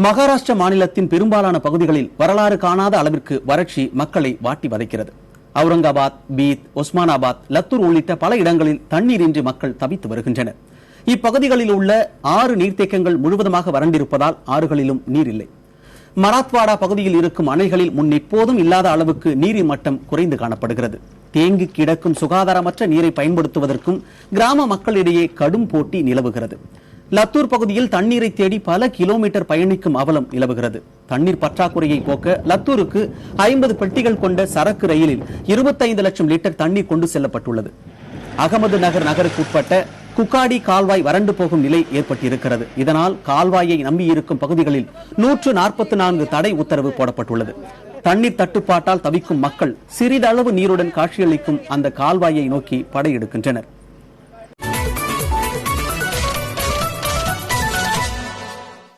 மகாராஷ்டிர மாநிலத்தின் பெரும்பாலான பகுதிகளில் வரலாறு காணாத அளவிற்கு வறட்சி மக்களை வாட்டி வதைக்கிறது. அவுரங்காபாத், பீத், ஒஸ்மானாபாத், லத்தூர் உள்ளிட்ட பல இடங்களில் தண்ணீரின்றி மக்கள் தவித்து வருகின்றனர். இப்பகுதிகளில் உள்ள 6 நீர்த்தேக்கங்கள் முழுவதுமாக வறண்டிருப்பதால் ஆறுகளிலும் நீர் இல்லை. மராத்வாடா பகுதியில் இருக்கும் அணைகளில் முன் எப்போதும் இல்லாத அளவுக்கு நீரின் மட்டம் குறைந்து காணப்படுகிறது. தேங்கி கிடக்கும் சுகாதாரமற்ற நீரை பயன்படுத்துவதற்கும் கிராம மக்களிடையே கடும் போட்டி நிலவுகிறது. லத்தூர் பகுதியில் தண்ணீரை தேடி பல கிலோமீட்டர் பயணிக்கும் அவலம் நிலவுகிறது. தண்ணீர் பற்றாக்குறையை போக்க லத்தூருக்கு 50 பெட்டிகள் கொண்ட சரக்கு ரயிலில் 25 லட்சம் லிட்டர் தண்ணீர் கொண்டு செல்லப்பட்டுள்ளது. அகமது நகர் நகருக்கு உட்பட்ட குக்காடி கால்வாய் வறண்டு போகும் நிலை ஏற்பட்டிருக்கிறது. இதனால் கால்வாயை நம்பியிருக்கும் பகுதிகளில் 144 தடை உத்தரவு போடப்பட்டுள்ளது. தண்ணீர் தட்டுப்பாட்டால் தவிக்கும் மக்கள் சிறிதளவு நீருடன் காட்சியளிக்கும் அந்த கால்வாயை நோக்கி படையெடுக்கின்றனர்.